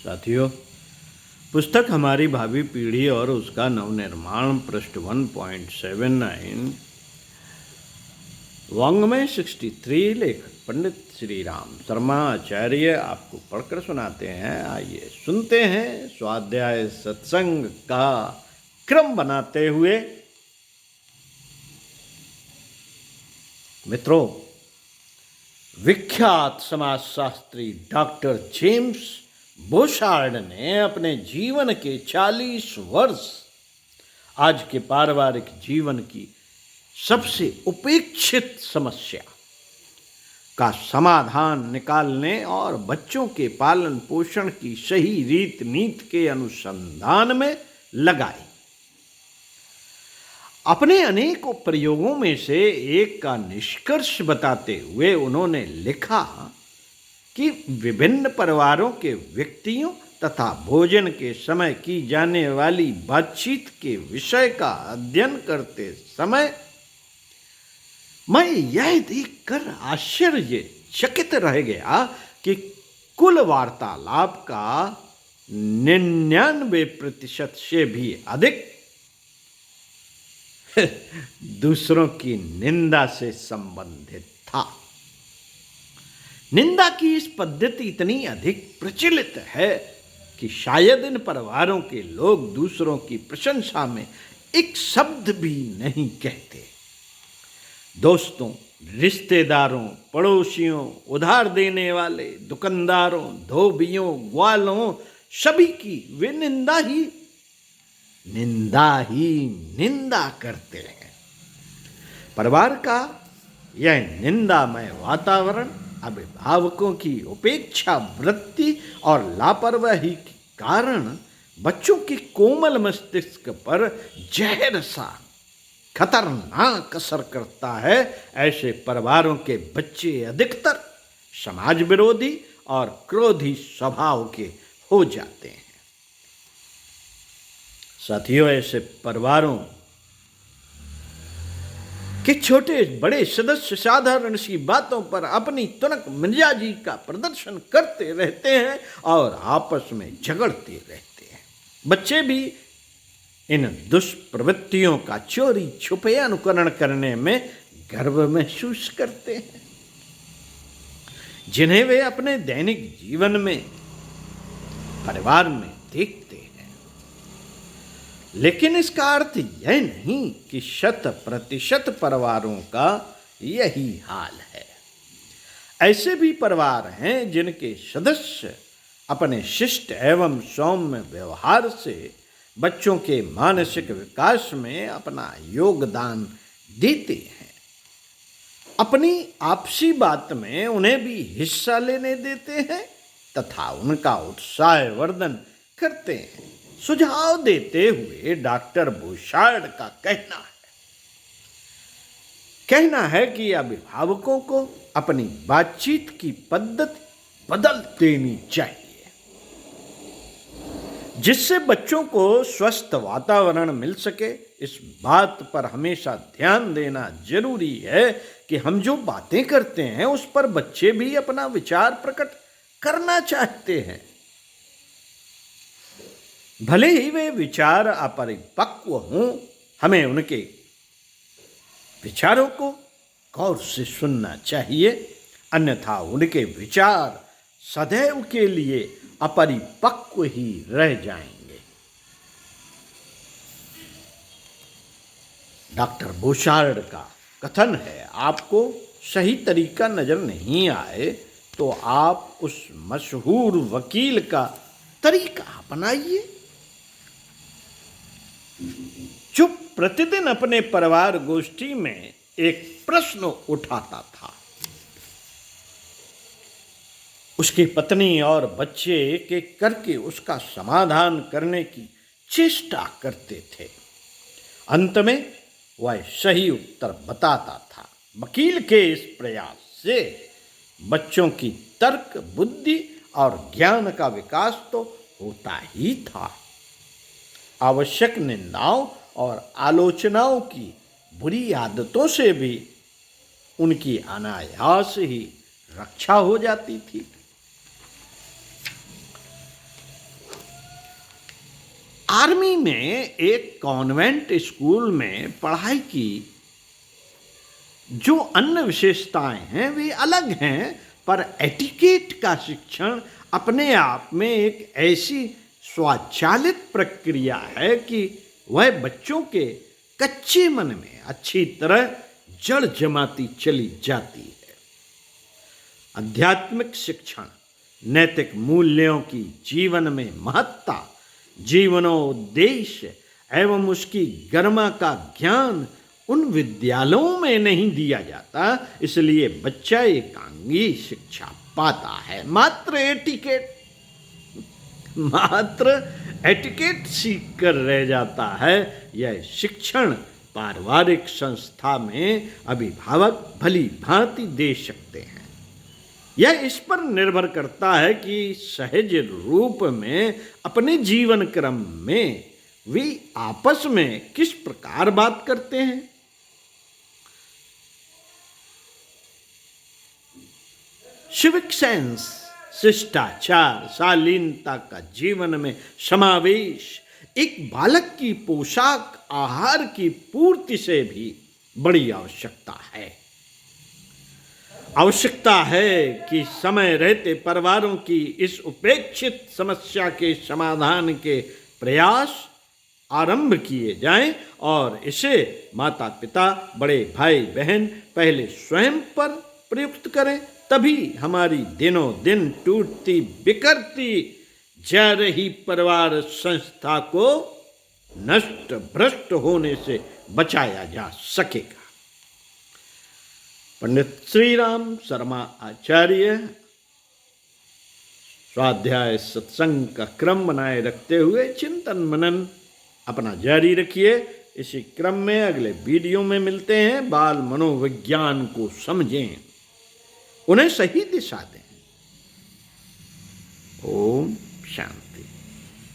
साथियों, पुस्तक हमारी भावी पीढ़ी और उसका नवनिर्माण पृष्ठ 1.79 वाङ्मय 63 लेखक पंडित श्री राम शर्मा आचार्य आपको पढ़कर सुनाते हैं। आइए सुनते हैं स्वाध्याय सत्संग का क्रम बनाते हुए। मित्रों, विख्यात समाजशास्त्री डॉक्टर जेम्स बोशार्ड ने अपने जीवन के 40 वर्ष आज के पारिवारिक जीवन की सबसे उपेक्षित समस्या का समाधान निकालने और बच्चों के पालन पोषण की सही रीत नीति के अनुसंधान में लगाए। अपने अनेकों प्रयोगों में से एक का निष्कर्ष बताते हुए उन्होंने लिखा कि विभिन्न परिवारों के व्यक्तियों तथा भोजन के समय की जाने वाली बातचीत के विषय का अध्ययन करते समय मैं यह देखकर आश्चर्यचकित रह गया कि कुल वार्तालाप का 99% से भी अधिक दूसरों की निंदा से संबंधित था। निंदा की इस पद्धति इतनी अधिक प्रचलित है कि शायद इन परिवारों के लोग दूसरों की प्रशंसा में एक शब्द भी नहीं कहते। दोस्तों, रिश्तेदारों, पड़ोसियों, उधार देने वाले, दुकानदारों, धोबियों, ग्वालों, सभी की वे निंदा ही निंदा करते हैं। परिवार का यह निंदामय वातावरण अभिभावकों की उपेक्षा वृत्ति और लापरवाही के कारण बच्चों के कोमल मस्तिष्क पर जहर सा खतरनाक असर करता है। ऐसे परिवारों के बच्चे अधिकतर समाज विरोधी और क्रोधी स्वभाव के हो जाते हैं। साथियों, ऐसे परिवारों के छोटे बड़े सदस्य साधारण सी बातों पर अपनी तुनक मिजाजी का प्रदर्शन करते रहते हैं और आपस में झगड़ते रहते हैं। बच्चे भी इन दुष्प्रवृत्तियों का चोरी छुपे अनुकरण करने में गर्व महसूस करते हैं, जिन्हें वे अपने दैनिक जीवन में परिवार में देखते हैं। लेकिन इसका अर्थ यह नहीं कि 100% परिवारों का यही हाल है। ऐसे भी परिवार हैं जिनके सदस्य अपने शिष्ट एवं सौम्य व्यवहार से बच्चों के मानसिक विकास में अपना योगदान देते हैं, अपनी आपसी बात में उन्हें भी हिस्सा लेने देते हैं तथा उनका उत्साहवर्धन करते हैं। सुझाव देते हुए डॉक्टर बोशार्ड का कहना है कि अभिभावकों को अपनी बातचीत की पद्धति बदल देनी चाहिए, जिससे बच्चों को स्वस्थ वातावरण मिल सके। इस बात पर हमेशा ध्यान देना जरूरी है कि हम जो बातें करते हैं उस पर बच्चे भी अपना विचार प्रकट करना चाहते हैं, भले ही वे विचार अपरिपक्व हों। हमें उनके विचारों को गौर से सुनना चाहिए, अन्यथा उनके विचार सदैव के लिए अपरिपक्व ही रह जाएंगे। डॉक्टर बोशार्ड का कथन है, आपको सही तरीका नजर नहीं आए तो आप उस मशहूर वकील का तरीका अपनाइए जो प्रतिदिन अपने परिवार गोष्ठी में एक प्रश्न उठाता था। उसकी पत्नी और बच्चे एक एक करके उसका समाधान करने की चेष्टा करते थे। अंत में वह सही उत्तर बताता था। वकील के इस प्रयास से बच्चों की तर्क बुद्धि और ज्ञान का विकास तो होता ही था। आवश्यक निंदाओं और आलोचनाओं की बुरी आदतों से भी उनकी अनायास ही रक्षा हो जाती थी। आर्मी में एक कॉन्वेंट स्कूल में पढ़ाई की जो अन्य विशेषताएं हैं वे अलग हैं, पर एटिकेट का शिक्षण अपने आप में एक ऐसी स्वचालित प्रक्रिया है कि वह बच्चों के कच्चे मन में अच्छी तरह जड़ जमाती चली जाती है। आध्यात्मिक शिक्षण, नैतिक मूल्यों की जीवन में महत्ता, जीवनोद्देश्य एवं उसकी गरिमा का ज्ञान उन विद्यालयों में नहीं दिया जाता, इसलिए बच्चा एकांगी शिक्षा पाता है। मात्र एटिकेट सीख कर रह जाता है। यह शिक्षण पारिवारिक संस्था में अभिभावक भली भांति दे सकते हैं। यह इस पर निर्भर करता है कि सहज रूप में अपने जीवन क्रम में वे आपस में किस प्रकार बात करते हैं। सिविक सेंस, शिष्टाचार, शालीनता का जीवन में समावेश एक बालक की पोशाक आहार की पूर्ति से भी बड़ी आवश्यकता है कि समय रहते परिवारों की इस उपेक्षित समस्या के समाधान के प्रयास आरंभ किए जाएं और इसे माता पिता, बड़े भाई बहन पहले स्वयं पर प्रयुक्त करें, तभी हमारी दिनों दिन टूटती बिखरती जा रही परिवार संस्था को नष्ट भ्रष्ट होने से बचाया जा सकेगा। पंडित श्री राम शर्मा आचार्य स्वाध्याय सत्संग का क्रम बनाए रखते हुए चिंतन मनन अपना जारी रखिए। इसी क्रम में अगले वीडियो में मिलते हैं। बाल मनोविज्ञान को समझें, उन्हें सही दिशा दें। ओम शांति।